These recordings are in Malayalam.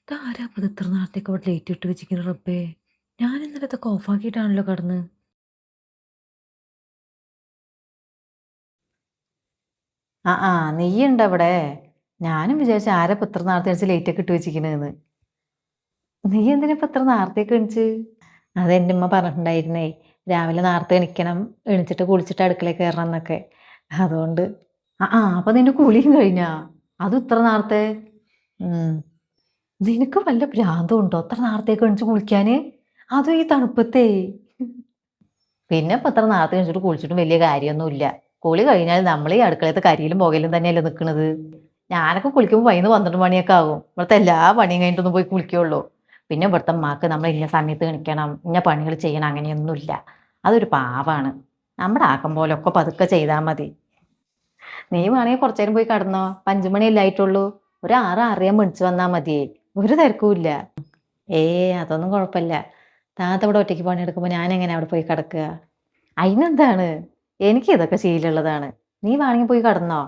ഇതാരാ അപ്പൊ ഇത്ര നേരത്തേക്ക് അവിടെ ലേറ്റ് ഇട്ട് വെച്ചിരിക്കുന്ന റബ്ബേ. ഞാൻ ഇന്നലെ ഇതൊക്കെ ഓഫാക്കിയിട്ടാണല്ലോ കടന്ന്. നീയുണ്ട് അവിടെ. ഞാനും വിചാരിച്ചു ആരാ ഇപ്പൊ ഇത്ര നേരത്തെ എണിച്ച് ലേറ്റ് ഒക്കെ ഇട്ട് വെച്ചിരിക്കണെന്ന്. നീ എന്തിനാ ഇപ്പൊ ഇത്ര നേരത്തേക്ക് എണിച്ച്? അതെന്റെ ഉമ്മ പറഞ്ഞിട്ടുണ്ടായിരുന്നേ, രാവിലെ നേരത്തെ എണിക്കണം, എണിച്ചിട്ട് കുളിച്ചിട്ട് അടുക്കളയിൽ കയറണം എന്നൊക്കെ. അതുകൊണ്ട് അപ്പൊ നിന്റെ കുളിയും കഴിഞ്ഞാ? അതും ഇത്ര നേരത്തെ? ഉം നിനക്ക് വല്ല ഭ്രാന്തും ഉണ്ടോ അത്ര നേരത്തേക്ക് എണിച്ച് കുളിക്കാന്? അതും ഈ തണുപ്പത്തേ. പിന്നെ ഇപ്പൊ അത്ര നേരത്തെ എണിച്ചിട്ട് കുളിച്ചിട്ടും വലിയ കാര്യമൊന്നുമില്ല. കുളി കഴിഞ്ഞാൽ നമ്മൾ ഈ അടുക്കളയത്തെ കരിയിലും പുകയിലും തന്നെയല്ലേ നിൽക്കുന്നത്. ഞാനൊക്കെ കുളിക്കുമ്പോൾ 11-12 മണിയൊക്കെ ആകും. ഇവിടുത്തെ എല്ലാ പണിയും കഴിഞ്ഞിട്ടൊന്നും പോയി കുളിക്കുള്ളൂ. പിന്നെ ഇവിടുത്തെ ഉമ്മാക്ക് നമ്മൾ ഇന്ന സമയത്ത് എണിക്കണം, ഇന്ന പണികൾ ചെയ്യണം, അങ്ങനെയൊന്നുമില്ല. അതൊരു പാവാണ്. നമ്മുടെ ആക്കം പോലൊക്കെ പതുക്കെ ചെയ്താൽ മതി. നീ വേണമെങ്കിൽ കുറച്ചു നേരം പോയി കടന്നോ. 5 മണിയല്ലേ ആയിട്ടുള്ളൂ. ഒരു 6-6:30 എണിച്ച് വന്നാൽ മതിയേ. ഒരു തിരക്കുമില്ല. അതൊന്നും കുഴപ്പമില്ല. താത്ത ഇവിടെ ഒറ്റയ്ക്ക് പണിയെടുക്കുമ്പോൾ ഞാൻ എങ്ങനെ അവിടെ പോയി കിടക്കുക? അതിനെന്താണ്, എനിക്ക് ഇതൊക്കെ ശീലമുള്ളതാണ്. നീ വേണമെങ്കിൽ പോയി കടന്നോ.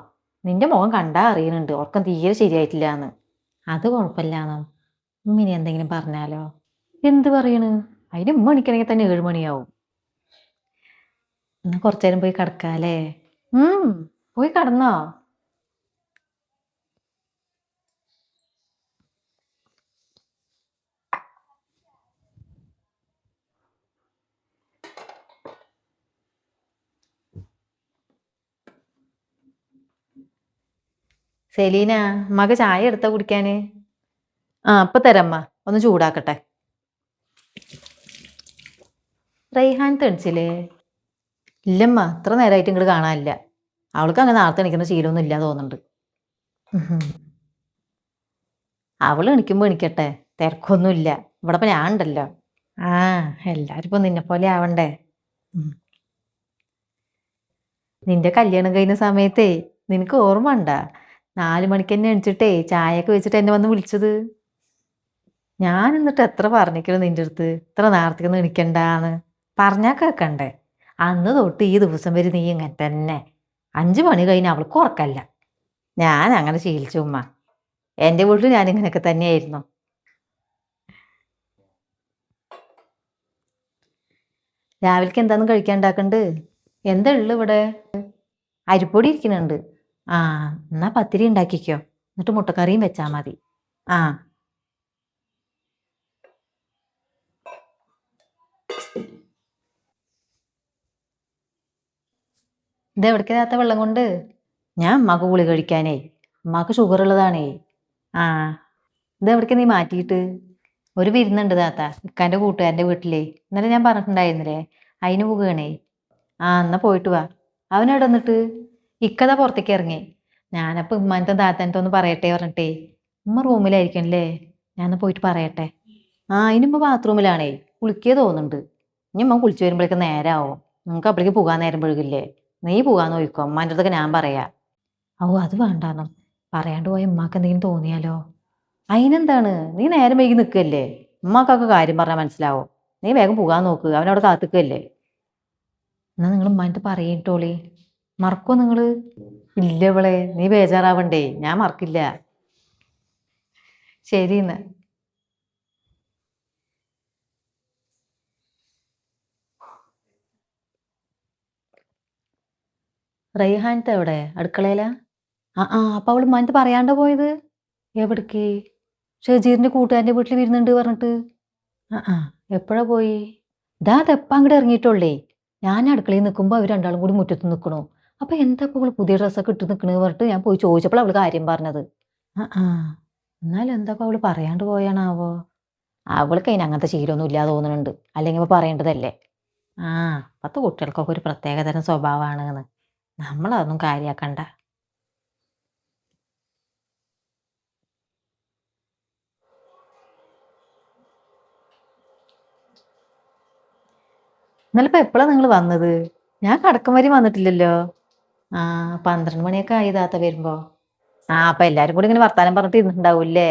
നിന്റെ മുഖം കണ്ടാ അറിയുന്നുണ്ട് ഉറക്കം തീരെ ശരിയായിട്ടില്ല എന്ന്. അത് കുഴപ്പമില്ലാന്നോ. ഉമ്മിനി എന്തെങ്കിലും പറഞ്ഞാലോ? എന്ത് പറയണ്? അതിന് ഉമ്മ എണിക്കണമെങ്കിൽ തന്നെ 7 മണിയാവും. എന്നാ കുറച്ചു നേരം പോയി കിടക്കാല്ലേ? പോയി കടന്നോ. സെലീന, ഉമ്മക്ക് ചായ എടുത്താ കുടിക്കാന്? അപ്പൊ തരമ്മ, ഒന്ന് ചൂടാക്കട്ടെ. റൈഹാൻ തെണിച്ചില്ലേ? ഇല്ലമ്മ, ഇത്ര നേരമായിട്ട് ഇങ്ങോട്ട് കാണാനില്ല. അവൾക്ക് അങ്ങനെ നേരത്തെ എണിക്കുന്ന ശീലമൊന്നും ഇല്ല തോന്നുന്നുണ്ട്. അവൾ എണിക്കുമ്പോൾ എണിക്കട്ടെ, തിരക്കൊന്നുമില്ല. ഇവിടെ ഇപ്പം ഞാൻ ഉണ്ടല്ലോ. എല്ലാവരും ഇപ്പം നിന്നെ പോലെ ആവണ്ടേ. നിന്റെ കല്യാണം കഴിഞ്ഞ സമയത്തേ നിനക്ക് ഓർമ്മ ഉണ്ടാ? 4 മണിക്ക് തന്നെ എണിച്ചിട്ടേ ചായയൊക്കെ വെച്ചിട്ട് എന്നെ വന്ന് വിളിച്ചത്. ഞാൻ എന്നിട്ട് എത്ര പറഞ്ഞിരിക്കണം നിന്റെ അടുത്ത് ഇത്ര നേരത്തേക്കൊന്നും എണിക്കണ്ടാന്ന്. പറഞ്ഞാൽ കേൾക്കണ്ടേ? അന്ന് തൊട്ട് ഈ ദിവസം വരെ നീ ഇങ്ങനെ തന്നെ. 5 മണി കഴിഞ്ഞ് അവൾക്ക് ഉറക്കല്ല. ഞാൻ അങ്ങനെ ശീലിച്ചു ഉമ്മ. എൻ്റെ വീട്ടിൽ ഞാൻ ഇങ്ങനെയൊക്കെ തന്നെയായിരുന്നു. രാവിലേക്ക് എന്താന്ന് കഴിക്കാൻ ഉണ്ടാക്കണ്ട്? എന്താ ഉള്ളു ഇവിടെ? അരിപ്പൊടി ഇരിക്കുന്നുണ്ട്. എന്നാ പത്തിരി ഉണ്ടാക്കിക്കോ, എന്നിട്ട് മുട്ടക്കറിയും വെച്ചാൽ മതി. ആ ഇത് എവിടേക്കകത്ത വെള്ളം കൊണ്ട്? ഞാൻ ഉമ്മാക്ക് ഗുളിക കഴിക്കാനേ. ഉമ്മാക്ക് ഷുഗർ ഉള്ളതാണേ. ആ ഇത് എവിടേക്ക് നീ മാറ്റിയിട്ട്? ഒരു വിരുന്നുണ്ട് താത്ത, ഇക്കാൻ്റെ കൂട്ടുകാരൻ്റെ വീട്ടിലേ. ഇന്നലെ ഞാൻ പറഞ്ഞിട്ടുണ്ടായിരുന്നില്ലേ, അതിന് പോകുകയാണേ. എന്നാ പോയിട്ട് വാ. അവനെവിടെ വന്നിട്ട്? ഇക്കതാ പുറത്തേക്ക് ഇറങ്ങി. ഞാനപ്പോൾ ഉമ്മാനത്തെ താത്താനത്തെ ഒന്ന് പറയട്ടെ പറഞ്ഞിട്ടേ. ഉമ്മ റൂമിലായിരിക്കണല്ലേ, ഞാനൊന്ന് പോയിട്ട് പറയട്ടെ. അതിനുമ്പോ ബാത്റൂമിലാണേ, കുളിക്കേ തോന്നുന്നുണ്ട്. ഇനി ഉമ്മ കുളിച്ചു വരുമ്പോഴേക്ക് നേരമാവും. നിങ്ങൾക്ക് അപ്പോഴേക്ക് പോകാൻ നേരം പെഴുകില്ലേ. നീ പോകാന്ന് നോക്കോ, ഉമ്മാൻ്റെ അടുത്തൊക്കെ ഞാൻ പറയാ. അത് വേണ്ടാന്നോ. പറയാണ്ട് പോയ ഉമ്മാക്ക് എന്തെങ്കിലും തോന്നിയാലോ? അതിനെന്താണ്, നീ നേരം വൈകി നിൽക്കല്ലേ. ഉമ്മാക്കൊക്കെ കാര്യം പറഞ്ഞാൽ മനസ്സിലാവും. നീ വേഗം പോകാൻ നോക്ക്, അവനവിടെ കാത്തിക്കല്ലേ. എന്നാ നിങ്ങൾ ഉമ്മാൻ്റെ പറയിട്ടോളി. മറക്കോ നിങ്ങള്? ഇല്ല ഇവളെ, നീ ബേജാറാവണ്ടേ, ഞാൻ മറക്കില്ല. ശരി എന്ന്. റൈഹാനത്തെ എവിടെ? അടുക്കളയിലാ? അപ്പൊ അവള് ഉമ്മാൻ്റെ പറയാണ്ട് പോയത്? എവിടേക്ക്? ഷജീറിന്റെ കൂട്ടുകാരൻ്റെ വീട്ടിൽ വരുന്നുണ്ട് പറഞ്ഞിട്ട്. എപ്പോഴാ പോയി? അതെപ്പം അങ്ങോട്ട് ഇറങ്ങിയിട്ടുള്ളേ. ഞാൻ അടുക്കളയിൽ നിൽക്കുമ്പോൾ അവർ രണ്ടാളും കൂടി മുറ്റത്ത് നിൽക്കണു. അപ്പൊ എന്താ ഇപ്പോൾ പുതിയ ഡ്രസ്സൊക്കെ ഇട്ട് നിൽക്കണെന്ന് പറഞ്ഞിട്ട് ഞാൻ പോയി ചോദിച്ചപ്പോൾ അവള് കാര്യം പറഞ്ഞത്. എന്നാലും എന്താ അവള് പറയാണ്ട് പോയാണാവോ? അവൾക്ക് അതിന് അങ്ങനത്തെ ശീലമൊന്നും ഇല്ലാതെ തോന്നുന്നുണ്ട്. അല്ലെങ്കിൽ ഇപ്പൊ പറയേണ്ടതല്ലേ. അപ്പത്തെ കുട്ടികൾക്കൊക്കെ ഒരു പ്രത്യേകതരം സ്വഭാവമാണെന്ന്. നമ്മളതൊന്നും കാര്യാക്കണ്ട. ഇന്നലെ ഇപ്പൊ എപ്പോഴാ നിങ്ങൾ വന്നത്? ഞാൻ കടക്കം വരെ വന്നിട്ടില്ലല്ലോ. 12 മണിയൊക്കെ ആയി താത്ത വരുമ്പോ. അപ്പൊ എല്ലാരും കൂടി ഇങ്ങനെ വർത്താനം പറഞ്ഞിട്ട് ഇരുന്നിട്ടുണ്ടാവൂല്ലേ.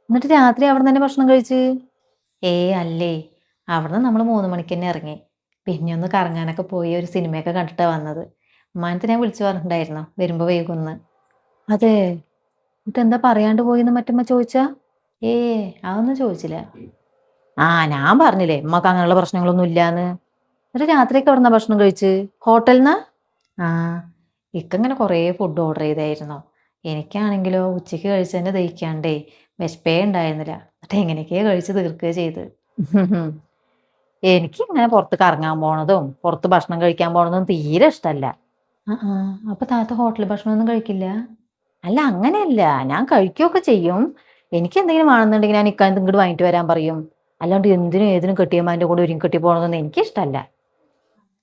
എന്നിട്ട് രാത്രി അവിടെ തന്നെ ഭക്ഷണം കഴിച്ച്? അല്ലേ, അവിടുന്ന് നമ്മൾ 3 മണിക്ക് തന്നെ ഇറങ്ങി. പിന്നെ ഒന്ന് കറങ്ങാനൊക്കെ പോയി ഒരു സിനിമയൊക്കെ കണ്ടിട്ടാ വന്നത്. ഉമ്മാനത്തെ ഞാൻ വിളിച്ചു പറഞ്ഞിട്ടുണ്ടായിരുന്നു വരുമ്പോ വൈകുന്ന്. അതെ, എന്നിട്ട് എന്താ പറയാണ്ട് പോയിന്ന് മറ്റമ്മ ചോദിച്ചാ? ഏ അതൊന്നും ചോദിച്ചില്ല. ആ ഞാൻ പറഞ്ഞില്ലേ ഉമ്മക്ക് അങ്ങനെയുള്ള പ്രശ്നങ്ങളൊന്നും ഇല്ലാന്ന്. എന്നിട്ട് രാത്രിയൊക്കെ എവിടുന്നാ ഭക്ഷണം കഴിച്ച്? ഹോട്ടലിന്നാ? ആ ഇക്കങ്ങനെ കുറേ ഫുഡ് ഓർഡർ ചെയ്തായിരുന്നു. എനിക്കാണെങ്കിലോ ഉച്ചയ്ക്ക് കഴിച്ചതന്നെ ദഹിക്കാണ്ടേ വിശപ്പേ ഉണ്ടായിരുന്നില്ല. എന്നിട്ട് എങ്ങനെയൊക്കെയോ കഴിച്ച് തീർക്കുകയോ ചെയ്ത്. എനിക്ക് ഇങ്ങനെ പുറത്ത് കറങ്ങാൻ പോണതും പുറത്ത് ഭക്ഷണം കഴിക്കാൻ പോണതും തീരെ ഇഷ്ടമല്ല. ആ ആ അപ്പൊ താത്ത ഹോട്ടൽ ഭക്ഷണമൊന്നും കഴിക്കില്ല? അല്ല അങ്ങനെയല്ല, ഞാൻ കഴിക്കുകയൊക്കെ ചെയ്യും. എനിക്ക് എന്തെങ്കിലും വേണമെന്നുണ്ടെങ്കിൽ ഞാൻ ഇക്കാലത്ത് ഇങ്ങോട്ട് വാങ്ങിട്ട് വരാൻ പറയും. അല്ലാണ്ട് എന്തിനും ഏതിനും കെട്ടിയമ്മാൻ്റെ കൂടെ ഒരുങ്ങി കെട്ടി പോകണമെന്നൊന്നും എനിക്കിഷ്ടമല്ല.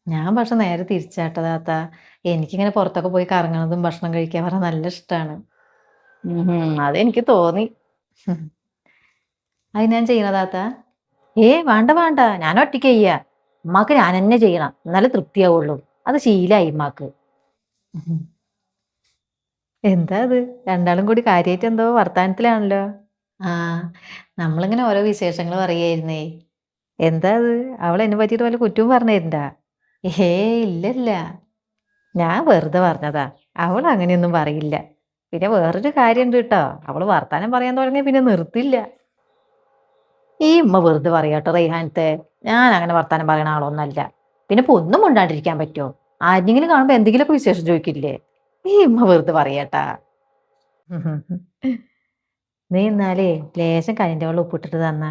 ഞാൻ പക്ഷെ നേരെ തിരിച്ചാട്ടോ താത്ത. എനിക്കിങ്ങനെ പുറത്തൊക്കെ പോയി കറങ്ങണതും ഭക്ഷണം കഴിക്കാൻ പറഞ്ഞാൽ നല്ല ഇഷ്ടമാണ്. അതെനിക്ക് തോന്നി. അത് ഞാൻ ചെയ്യണ താത്ത? വേണ്ട വേണ്ട, ഞാൻ ഒറ്റയ്ക്ക് ചെയ്യാ. ഉമ്മാക്ക് ഞാൻ തന്നെ ചെയ്യണം, എന്നാലേ തൃപ്തിയാവുള്ളൂ. അത് ശീലായി ഉമ്മാക്ക്. എന്താ അത്, രണ്ടാളും കൂടി കാര്യമായിട്ട് എന്തോ വർത്താനത്തിലാണല്ലോ. ആ നമ്മളിങ്ങനെ ഓരോ വിശേഷങ്ങൾ പറയായിരുന്നേ. എന്താ അത്, അവൾ എന്നെ പറ്റിയിട്ട് വല്ല കുറ്റവും പറഞ്ഞിട്ടുണ്ടാ? ഇല്ലല്ല, ഞാൻ വെറുതെ പറഞ്ഞതാ. അവൾ അങ്ങനെയൊന്നും പറയില്ല. പിന്നെ വേറൊരു കാര്യമുണ്ട് കേട്ടോ, അവള് വർത്താനം പറയാൻ തുടങ്ങിയ പിന്നെ നിർത്തില്ല. ഈ ഉമ്മ വെറുതെ പറയാട്ടോ റൈഹാനത്തെ. ഞാൻ അങ്ങനെ വർത്താനം പറയണ ആളൊന്നല്ല. പിന്നെ ഇപ്പൊ ഒന്നും മിണ്ടാണ്ടിരിക്കാൻ പറ്റുമോ? ആരെങ്കിലും കാണുമ്പോ എന്തെങ്കിലുമൊക്കെ വിശേഷം ചോദിക്കില്ലേ? ഈ ഉമ്മ വെറുതെ പറയാട്ടാ. നീ എന്നാലേ ലേശം കരിൻ്റെ വെള്ളം ഉപ്പിട്ടിട്ട് തന്നാ.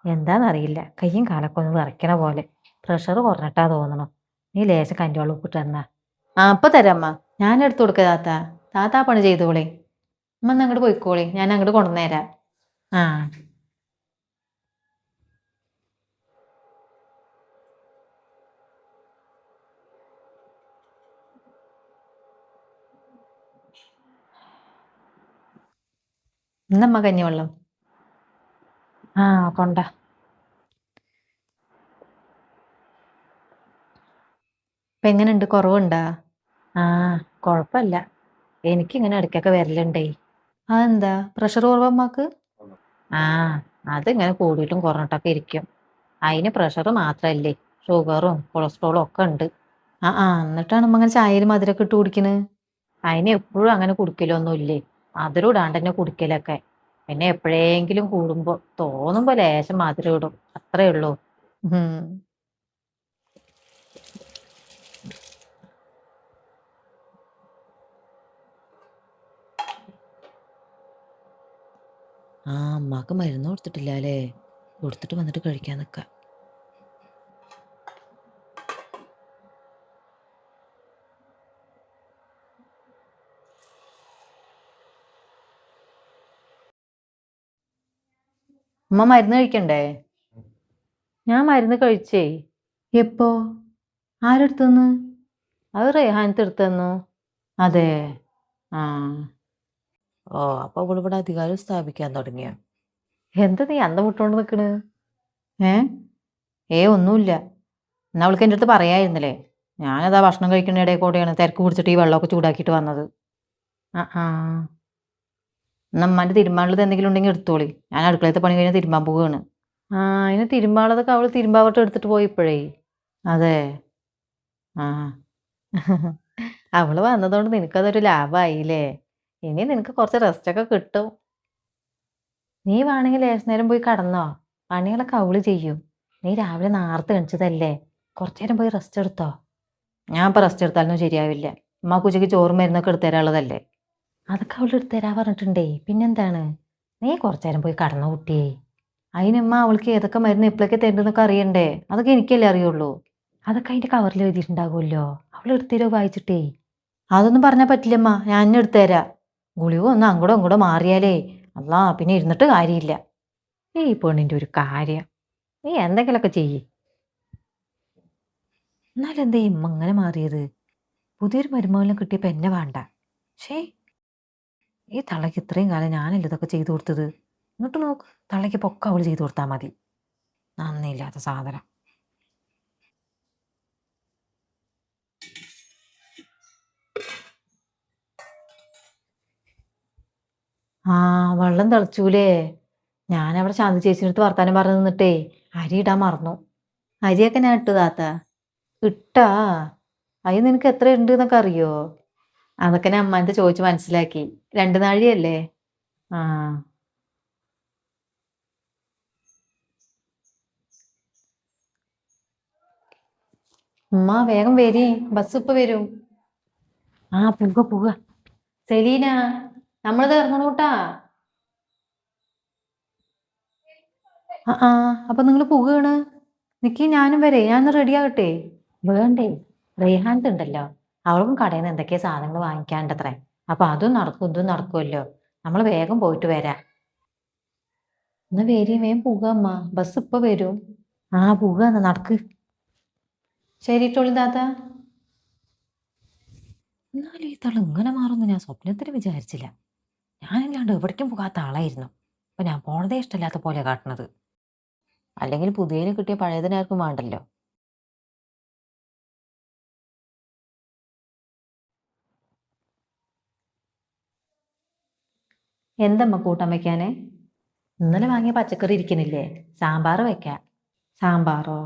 എന്താന്നറിയില്ല, കയ്യും കാലൊക്കെ ഒന്ന് വിറയ്ക്കണ പോലെ. പ്രഷർ കുറഞ്ഞിട്ടാ തോന്നണം. നീ ലേശം കരിൻ്റെ വെള്ളം ഉപ്പിട്ട് തന്നാ. അപ്പൊ തരാമ്മ. ഞാൻ എടുത്തു കൊടുക്ക താത്ത. താത്ത ആ പണി ചെയ്തോളെ. ഉമ്മ ഒന്ന് അങ്ങോട്ട് പോയിക്കോളെ, ഞാൻ അങ്ങോട്ട് കൊണ്ടുവന്നേരാം. ആ ഇന്നമ്മ കഞ്ഞിവെള്ളം. ആ കൊണ്ട. ഇപ്പൊ എങ്ങനെയുണ്ട്, കുറവുണ്ടാ? ആ കുഴപ്പമില്ല. എനിക്കിങ്ങനെ ഇടയ്ക്കൊക്കെ വരലുണ്ടേ. അതെന്താ, പ്രഷർ കുറവാ അമ്മക്ക്? ആ അതിങ്ങനെ കൂടിയിട്ടും കുറഞ്ഞിട്ടൊക്കെ ഇരിക്കും. അതിന് പ്രഷർ മാത്രല്ലേ, ഷുഗറും കൊളസ്ട്രോളും ഒക്കെ ഉണ്ട്. എന്നിട്ടാണ് അമ്മ അങ്ങനെ ചായയിൽ മധുരമൊക്കെ ഇട്ട് കുടിക്കണ്? അതിന് എപ്പോഴും അങ്ങനെ കുടിക്കലൊന്നും ഇല്ലേ. മധുരം ഇടാണ്ട് തന്നെ കുടിക്കലൊക്കെ. പിന്നെ എപ്പോഴെങ്കിലും കൂടുമ്പോ തോന്നുമ്പോ ലേശം മധുരം ഇടും, അത്രേ ഉള്ളൂ. ഉം. അമ്മക്ക് മരുന്ന് കൊടുത്തിട്ടില്ല അല്ലേ? കൊടുത്തിട്ട് വന്നിട്ട് കഴിക്കാൻ നിൽക്കാം. അമ്മ മരുന്ന് കഴിക്കണ്ടേ? ഞാൻ മരുന്ന് കഴിച്ചേ. എപ്പോ? ആരെടുത്തുന്ന്? അത് റേഹാനത്ത് എടുത്തു തന്നു. അതെ. ആ അപ്പൊ ഇവിടെ അധികാരം സ്ഥാപിക്കാൻ തുടങ്ങിയ. എന്താ നീ അന്തം വിട്ടോണ്ട് നിക്കണ്? ഏ ഒന്നുമില്ല. എന്നാ അവൾക്ക് എൻ്റെ അടുത്ത് പറയായിരുന്നില്ലേ. ഞാനതാ ഭക്ഷണം കഴിക്കുന്ന ഇടയിൽ കൂടെയാണ് തിരക്ക് പിടിച്ചിട്ട് ഈ വെള്ളമൊക്കെ ചൂടാക്കിയിട്ട് വന്നത്. ആ എന്നാ അമ്മാൻ്റെ തിരുമ്പാനുള്ളത് എന്തെങ്കിലും ഉണ്ടെങ്കിൽ എടുത്തോളി. ഞാൻ അടുക്കളത്തെ പണി കഴിഞ്ഞാൽ തിരുമ്പാൻ പോവുകയാണ്. അതിന് തിരുമ്പാനുള്ളതൊക്കെ അവൾ തിരുമ്പാവട്ട് എടുത്തിട്ട് പോയി ഇപ്പോഴേ. അതെ. ആ അവള് വന്നതുകൊണ്ട് നിനക്കതൊരു ലാഭമായില്ലേ. ഇനി നിനക്ക് കുറച്ച് റെസ്റ്റൊക്കെ കിട്ടും. നീ വേണമെങ്കിൽ ലേശം നേരം പോയി കടന്നോ. പണികളൊക്കെ അവള് ചെയ്യും. നീ രാവിലെ നേരത്തെ എണിച്ചതല്ലേ, കുറച്ചു നേരം പോയി റെസ്റ്റ് എടുത്തോ. ഞാൻ ഇപ്പൊ റെസ്റ്റ് എടുത്താലൊന്നും ശരിയാവില്ല. ഉമ്മാക്ക് ഉച്ചയ്ക്ക് ചോറും മരുന്നൊക്കെ എടുത്തുതരാനുള്ളതല്ലേ. അതൊക്കെ അവൾ എടുത്തുതരാ പറഞ്ഞിട്ടുണ്ടേ, പിന്നെന്താണ്. നീ കുറച്ചു നേരം പോയി കടന്നു കുട്ടിയേ. അതിനുമ്മ അവൾക്ക് ഏതൊക്കെ മരുന്ന് എപ്പോഴൊക്കെ തരുന്നതൊക്കെ അറിയണ്ടേ. അതൊക്കെ എനിക്കല്ലേ അറിയുള്ളൂ. അതൊക്കെ അതിന്റെ കവറിൽ എഴുതിയിട്ടുണ്ടാകുമല്ലോ, അവൾ എടുത്തുതരോ വായിച്ചിട്ടേ. അതൊന്നും പറഞ്ഞാൽ പറ്റില്ലമ്മ, ഞാൻ തന്നെ എടുത്തുതരാം. ഗുളിക ഒന്ന് അങ്ങോട്ടോ ഇങ്ങോട്ടോ മാറിയാലേ അല്ലാ പിന്നെ ഇരുന്നിട്ട് കാര്യമില്ല. ഈ പെണ്ണിന്റെ ഒരു കാര്യം. നീ എന്തെങ്കിലുമൊക്കെ ചെയ്യ്. എന്നാലെന്താ ഇമ്മ അങ്ങനെ മാറിയത്? പുതിയൊരു മരുമകളെ കിട്ടിയപ്പോൾ എന്നെ വേണ്ട. ഷേ ഈ തള്ളയ്ക്ക് ഇത്രയും കാലം ഞാനല്ലേ ഇതൊക്കെ ചെയ്തു കൊടുത്തത്. എന്നിട്ട് നോക്ക്, തള്ളയ്ക്ക് പൊക്ക അവൾ ചെയ്തു കൊടുത്താൽ മതി. നന്ദിയില്ലാത്ത സാധനം. വെള്ളം തിളച്ചൂലേ? ഞാനവിടെ ശാന്തി ചേച്ചിയുടെ അടുത്ത് വർത്താനം പറഞ്ഞു നിന്നിട്ടേ അരി ഇടാൻ മറന്നു. അരിയൊക്കെ ഞാൻ ഇട്ടു താത്ത. ഇട്ടാ? അരി നിനക്ക് എത്ര ഉണ്ട് എന്നൊക്കെ അറിയോ? അതൊക്കെ ഞാൻ അമ്മാൻ്റെ ചോദിച്ച് മനസ്സിലാക്കി. 2 നാഴിയല്ലേ? ആ ഉമ്മ വേഗം വരി, ബസ് ഇപ്പൊ വരും. ആ പുക പുക. സെലീന, നമ്മളിത് ഇറങ്ങണൂട്ടാ. ആ അപ്പൊ നിങ്ങൾ പുകയാണ്. നിക്കി, ഞാനും വരെ, ഞാൻ റെഡി ആകട്ടെ. വേണ്ടേ, റേഹാനത്ത് ഉണ്ടല്ലോ, അവൾക്കും കടയിൽ നിന്ന് എന്തൊക്കെയാ സാധനങ്ങൾ വാങ്ങിക്കാണ്ടത്രേ. അപ്പൊ അതും നടക്കും ഇതും നടക്കുമല്ലോ. നമ്മൾ വേഗം പോയിട്ട് വരാം. എന്നാ വേരി, വേഗം പുക അമ്മ, ബസ് ഇപ്പൊ വരും. ആ പുക എന്നാ നടക്ക്. ശരി ടോളി താത്ത. എന്നാലും ഈ തള ഇങ്ങനെ മാറുമെന്ന് ഞാൻ സ്വപ്നത്തിൽ വിചാരിച്ചില്ല. ഞാനില്ലാണ്ട് എവിടേക്കും പോകാത്ത ആളായിരുന്നു. അപ്പൊ ഞാൻ പോണതേ ഇഷ്ടമില്ലാത്ത പോലെ കാട്ടുന്നത്. അല്ലെങ്കിൽ പുതിയതിന് കിട്ടിയ പഴയതിനാർക്കും വേണ്ടല്ലോ. എന്തമ്മ കൂട്ടാൻ വെക്കാനേ? ഇന്നലെ വാങ്ങിയ പച്ചക്കറി ഇരിക്കുന്നില്ലേ, സാമ്പാർ വെക്കാം. സാമ്പാറോ?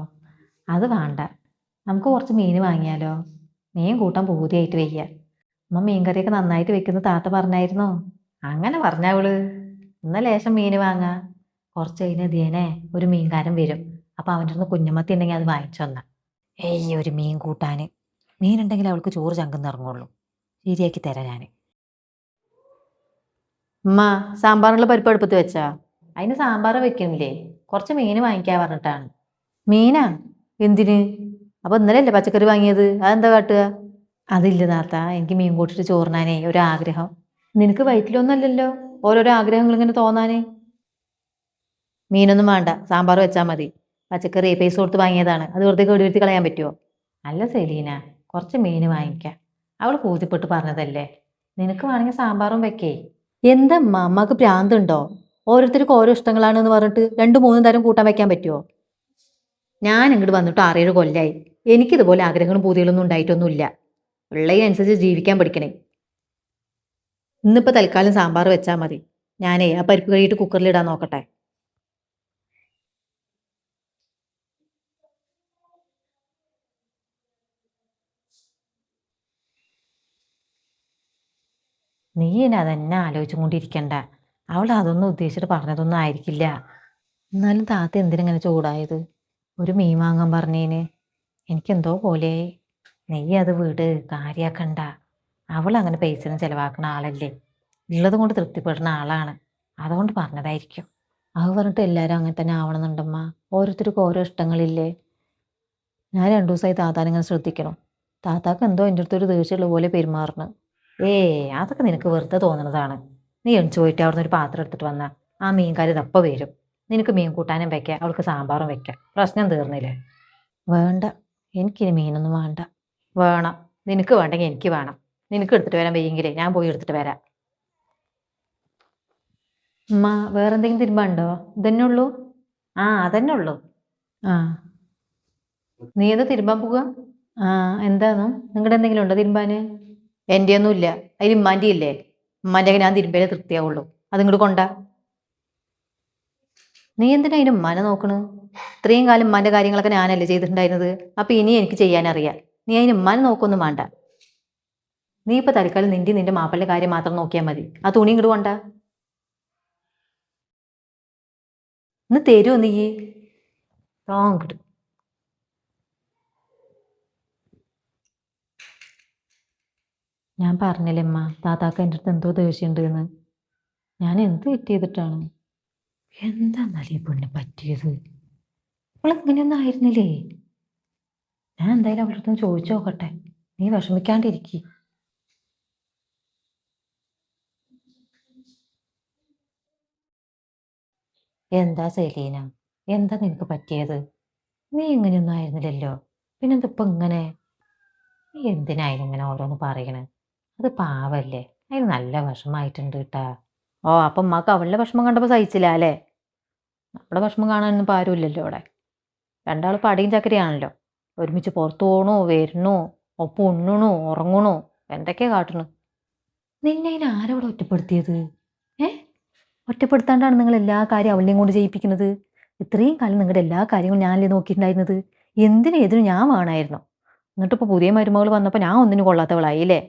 അത് വേണ്ട, നമുക്ക് കുറച്ച് മീൻ വാങ്ങിയാലോ? മീൻ കൂട്ടാൻ പൂതിയായിട്ട് വയ്യ. അമ്മ മീൻകറിയൊക്കെ നന്നായിട്ട് വെക്കുന്ന താത്ത പറഞ്ഞായിരുന്നോ? അങ്ങനെ പറഞ്ഞവള്. ഇന്ന ലേശം മീൻ വാങ്ങാ. കുറച്ച് കഴിഞ്ഞ് ദിയനെ ഒരു മീൻകാരൻ വരും. അപ്പൊ അവൻ്റെ അടുത്ത് കുഞ്ഞമ്മത്തി ഉണ്ടെങ്കിൽ അത് വാങ്ങിച്ചു വന്ന. ഏയ് ഒരു മീൻ കൂട്ടാന്. മീനുണ്ടെങ്കിൽ അവൾക്ക് ചോറ് ചങ്കന്ന് ഇറങ്ങുള്ളൂ. ശരിയാക്കി തരാം ഞാൻ. ഉമ്മ, സാമ്പാറിനുള്ള പരിപ്പ് അടുപ്പത്ത് വെച്ചാ? അതിന് സാമ്പാർ വെക്കുന്നില്ലേ, കുറച്ച് മീൻ വാങ്ങിക്കാൻ പറഞ്ഞിട്ടാണ്. മീനാ? എന്തിന്? അപ്പൊ ഇന്നലെ അല്ലേ പച്ചക്കറി വാങ്ങിയത്, അതെന്താ കാട്ടുക? അതില്ല താത്ത, എനിക്ക് മീൻ കൂട്ടിട്ട് ചോറിനാനേ ഒരു ആഗ്രഹം. നിനക്ക് വയറ്റിലൊന്നല്ലല്ലോ ഓരോരോ ആഗ്രഹങ്ങൾ ഇങ്ങനെ തോന്നാനേ. മീനൊന്നും വേണ്ട, സാമ്പാർ വെച്ചാൽ മതി. പച്ചക്കറി പൈസ കൊടുത്ത് വാങ്ങിയതാണ്, അത് വെറുതെ കേടുവരുത്തി കളയാൻ പറ്റുമോ? അല്ല സെലീന, കുറച്ച് മീൻ വാങ്ങിക്കാം. അവൾ പൂതിപ്പെട്ട് പറഞ്ഞതല്ലേ. നിനക്ക് വേണമെങ്കിൽ സാമ്പാറും വെക്കേ. എന്തമ്മ, അമ്മക്ക് ഭ്രാന്തുണ്ടോ? ഓരോരുത്തർക്ക് ഓരോ ഇഷ്ടങ്ങളാണെന്ന് പറഞ്ഞിട്ട് രണ്ടും മൂന്നും തരം കൂട്ടാൻ വെക്കാൻ പറ്റുമോ? ഞാൻ ഇങ്ങോട്ട് വന്നിട്ട് 6-7 കൊല്ലായി. എനിക്കിതുപോലെ ആഗ്രഹങ്ങളും പൂതികളൊന്നും ഉണ്ടായിട്ടൊന്നുമില്ല. ഉള്ളതിനനുസരിച്ച് ജീവിക്കാൻ പഠിക്കണേ. ഇന്നിപ്പോൾ തൽക്കാലം സാമ്പാർ വെച്ചാൽ മതി. ഞാനേ ആ പരിപ്പ് കഴിയിട്ട് കുക്കറിലിടാൻ നോക്കട്ടെ. നീ ഇനി അതന്നെ ആലോചിച്ചും കൊണ്ടിരിക്കണ്ട. അവൾ അതൊന്നും ഉദ്ദേശിച്ചിട്ട് പറഞ്ഞതൊന്നും ആയിരിക്കില്ല. എന്നാലും താത്ത എന്തിനിങ്ങനെ ചൂടായത്? ഒരു മീൻ വാങ്ങാൻ പറഞ്ഞേന് എനിക്കെന്തോ പോലെ. നീ അത് വീട് കാര്യാക്കണ്ട. അവൾ അങ്ങനെ പൈസ ചെലവാക്കുന്ന ആളല്ലേ, ഉള്ളത് കൊണ്ട് തൃപ്തിപ്പെടുന്ന ആളാണ്. അതുകൊണ്ട് പറഞ്ഞതായിരിക്കും. അത് പറഞ്ഞിട്ട് എല്ലാവരും അങ്ങനെ തന്നെ ആവണമെന്നുണ്ടമ്മ. ഓരോരുത്തർക്കും ഓരോ ഇഷ്ടങ്ങളില്ലേ. ഞാൻ 2 ദിവസമായി താത്താനിങ്ങനെ ശ്രദ്ധിക്കണം. താത്താക്ക് എന്തോ എൻ്റെ അടുത്തൊരു ദേഷ്യമുള്ള പോലെ പെരുമാറുന്നു. അതൊക്കെ നിനക്ക് വെറുതെ തോന്നുന്നതാണ്. നീ എണിച്ചു പോയിട്ട് അവിടുന്ന് ഒരു പാത്രം എടുത്തിട്ട് വന്നാ ആ മീൻകാരി ഇതപ്പം വരും. നിനക്ക് മീൻ കൂട്ടാനും വെക്കാം, അവൾക്ക് സാമ്പാറും വെക്കാം. പ്രശ്നം തീർന്നില്ലേ? വേണ്ട, എനിക്കിനി മീനൊന്നും വേണ്ട. വേണം, നിനക്ക് വേണ്ടെങ്കിൽ എനിക്ക് വേണം. നിനക്ക് എടുത്തിട്ട് വരാൻ വയ്യെങ്കിലേ ഞാൻ പോയി എടുത്തിട്ട് വരാം. ഉമ്മ, വേറെന്തെങ്കിലും തിരുമ്പാണ്ടോ? ഇതന്നെ ഉള്ളൂ? അതന്നെ ഉള്ളൂ. ആ, നീ എന്താ തിരുമ്പാൻ പോവുക? എന്താന്ന്, നിങ്ങളുടെ എന്തെങ്കിലും ഉണ്ടോ തിരുമ്പാന്? എൻ്റെ ഒന്നും ഇല്ല, അതിൽ ഉമ്മാൻ്റെ ഇല്ലേ. ഉമ്മാൻ്റെ ഞാൻ തിരുമ്പിയാലേ തൃപ്തിയാവുള്ളൂ. അത് ഇങ്ങോട്ട് കൊണ്ടാ. നീ എന്തിനാ അതിന് ഉമ്മാനെ നോക്കണ്? ഇത്രയും കാലം ഉമ്മാൻ്റെ കാര്യങ്ങളൊക്കെ ഞാനല്ലേ ചെയ്തിട്ടുണ്ടായിരുന്നത്. അപ്പൊ ഇനി എനിക്ക് ചെയ്യാനറിയാം. നീ അതിന് ഉമ്മാനെ നോക്കൊന്നും വേണ്ട. നീ ഇപ്പൊ തൽക്കാലം നിന്റെ മാപ്പിളുടെ കാര്യം മാത്രം നോക്കിയാൽ മതി. ആ തുണി ഇങ്ങോട്ട് കൊണ്ടാ. ഇന്ന് തരുമോ നീ? ഇങ്ങോട്ട്. ഞാൻ പറഞ്ഞില്ലേ അമ്മ, താത്താക്ക് എൻ്റെ അടുത്ത് എന്തോ ദേഷ്യമുണ്ട് എന്ന്. ഞാൻ എന്ത് തെറ്റ് ചെയ്തിട്ടാണ്? എന്താ ഈ പെണ്ണ് പറ്റിയത്? അവളിങ്ങനെയൊന്നും ആയിരുന്നില്ലേ. ഞാൻ എന്തായാലും അവളുടെ അടുത്ത് ചോദിച്ചു നോക്കട്ടെ. നീ വിഷമിക്കാണ്ടിരിക്കി. എന്താ സെലീന, എന്താ നിനക്ക് പറ്റിയത്? നീ ഇങ്ങനെയൊന്നും ആയിരുന്നില്ലല്ലോ, പിന്നെന്തിപ്പോ ഇങ്ങനെ? നീ എന്തിനായാലും ഇങ്ങനെ ഓരോന്ന് പറയണേ? അത് പാവല്ലേ, അതിന് നല്ല വിഷമായിട്ടുണ്ട് കേട്ടാ. അപ്പം ഉമ്മാക്ക് അവളുടെ വിഷമം കണ്ടപ്പോൾ സഹിച്ചില്ല അല്ലേ? നമ്മുടെ വിഷമം കാണാനൊന്നും ഇപ്പം ആരുമില്ലല്ലോ അവിടെ. രണ്ടാൾ പടിയും ചക്കരയാണല്ലോ. ഒരുമിച്ച് പുറത്തു പോകണു വരണു, ഒപ്പം ഉണ്ണണു ഉറങ്ങണു, എന്തൊക്കെയാ കാട്ടണു. നിന്നെ അതിന് ആരവിടെ ഒറ്റപ്പെടുത്തിയത്? ഏ ഒറ്റപ്പെടുത്താണ്ടാണ് നിങ്ങൾ എല്ലാ കാര്യം അവളെയും കൊണ്ട് ചെയ്യിപ്പിക്കുന്നത്. ഇത്രയും കാലം നിങ്ങളുടെ എല്ലാ കാര്യങ്ങളും ഞാനല്ലേ നോക്കിയിട്ടുണ്ടായിരുന്നത്. എന്തിനും ഏതിനും ഞാൻ വേണമായിരുന്നു. എന്നിട്ടിപ്പോൾ പുതിയ മരുമകൾ വന്നപ്പോൾ ഞാൻ ഒന്നിനും കൊള്ളാത്തവളായില്ലേ?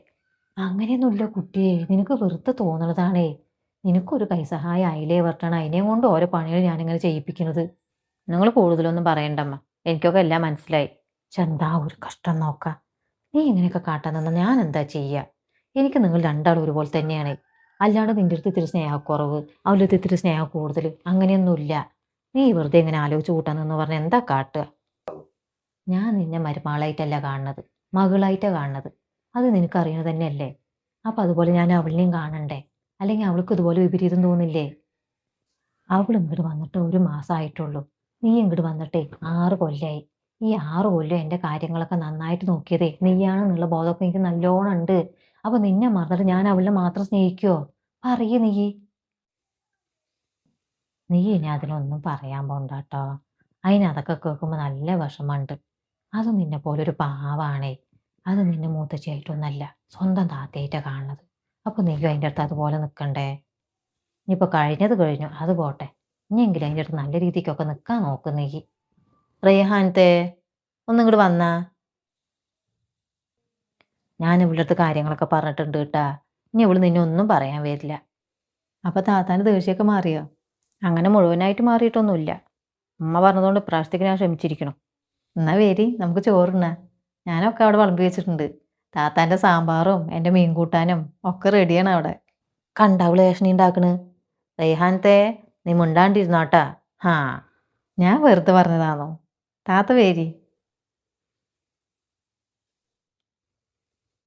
അങ്ങനെയൊന്നുമില്ല കുട്ടിയെ, നിനക്ക് വെറുതെ തോന്നുന്നതാണേ. നിനക്കൊരു കൈസഹായം ആയില്ലേ പറഞ്ഞാണ് അതിനെയും കൊണ്ട് ഓരോ പണികൾ ഞാനിങ്ങനെ ചെയ്യിപ്പിക്കുന്നത്. നിങ്ങൾ കൂടുതലൊന്നും പറയണ്ടമ്മ, എനിക്കൊക്കെ എല്ലാം മനസ്സിലായി. ചെന്താ ഒരു കഷ്ടം നോക്കാം. നീ ഇങ്ങനെയൊക്കെ കാട്ടാൻ നിന്നാ ഞാൻ എന്താ ചെയ്യുക? എനിക്ക് നിങ്ങൾ രണ്ടാളും ഒരുപോലെ തന്നെയാണ്. അല്ലാണ്ട് നിന്റെ അടുത്ത് ഇത്തിരി സ്നേഹക്കുറവ്, അവളുടെ അടുത്ത് ഇത്തിരി സ്നേഹം കൂടുതൽ അങ്ങനെയൊന്നുമില്ല. നീ വെറുതെ ഇങ്ങനെ ആലോചിച്ച് കൂട്ടാൻ നിന്ന് പറഞ്ഞാൽ എന്താ കാട്ടുക? ഞാൻ നിന്നെ മരുമകളായിട്ടല്ല കാണുന്നത്, മകളായിട്ടാ കാണുന്നത്. അത് നിനക്കറിയണത് തന്നെയല്ലേ? അപ്പൊ അതുപോലെ ഞാൻ അവളിനെയും കാണണ്ടേ? അല്ലെങ്കിൽ അവൾക്ക് ഇതുപോലെ വിപരീതം തോന്നില്ലേ? അവൾ ഇങ്ങോട്ട് വന്നിട്ട് ഒരു മാസമായിട്ടുള്ളൂ. നീ ഇങ്ങോട്ട് വന്നിട്ടേ 6 കൊല്ലായി. ഈ 6 കൊല്ലം എൻ്റെ കാര്യങ്ങളൊക്കെ നന്നായിട്ട് നോക്കിയതേ നീയാണെന്നുള്ള ബോധമൊക്കെ എനിക്ക് നല്ലോണം ഉണ്ട്. അപ്പൊ നിന്നെ മറന്നിട്ട് ഞാൻ അവളെ മാത്രം സ്നേഹിക്കുവോ? പറയ് നീ. നീ ഇനി അതിനൊന്നും പറയാൻ പോണ്ട കേട്ടോ. അതിന് അതൊക്കെ കേൾക്കുമ്പോൾ നല്ല വിഷമമുണ്ട്. അത് നിന്നെ പോലെ ഒരു പാവാണേ. അത് നിന്നെ മൂത്തച്ചിയായിട്ടൊന്നല്ല, സ്വന്തം താത്തയായിട്ടാ കാണുന്നത്. അപ്പൊ നീ അതിൻ്റെ അടുത്ത് അതുപോലെ നിൽക്കണ്ടേ? ഇനിയിപ്പോൾ കഴിഞ്ഞത് കഴിഞ്ഞു, അത് പോട്ടെ. ഇനിയെങ്കിലും അതിൻ്റെ അടുത്ത് നല്ല രീതിക്കൊക്കെ നിൽക്കാൻ നോക്ക് നീ. റേഹാനത്തെ ഒന്നിങ്ങോട്ട് വന്നാ. ഞാൻ ഇവളുടെ അടുത്ത് കാര്യങ്ങളൊക്കെ പറഞ്ഞിട്ടുണ്ട് കേട്ടാ. ഇനി ഇവള് നിന്നെ ഒന്നും പറയാൻ വരില്ല. അപ്പൊ താത്താൻ്റെ ദേഷ്യമൊക്കെ മാറിയോ? അങ്ങനെ മുഴുവനായിട്ട് മാറിയിട്ടൊന്നുമില്ല. ഉമ്മ പറഞ്ഞതുകൊണ്ട് ഇപ്രാവശ്യത്തേക്ക് ഞാൻ ക്ഷമിച്ചിരിക്കണം. എന്നാ വരി, നമുക്ക് ചോറുണ്ണാം. ഞാനൊക്കെ അവിടെ വിളമ്പി വെച്ചിട്ടുണ്ട്. താത്താൻ്റെ സാമ്പാറും എൻ്റെ മീൻ കൂട്ടാനും ഒക്കെ റെഡിയാണ് അവിടെ. കണ്ടാവള് ഏഷണി ഉണ്ടാക്കണ്. റേഹാനത്തെ നീ മിണ്ടാണ്ടിരുന്നോട്ടാ. ഹാ, ഞാൻ വെറുതെ പറഞ്ഞതാണോ? താത്ത വേരി.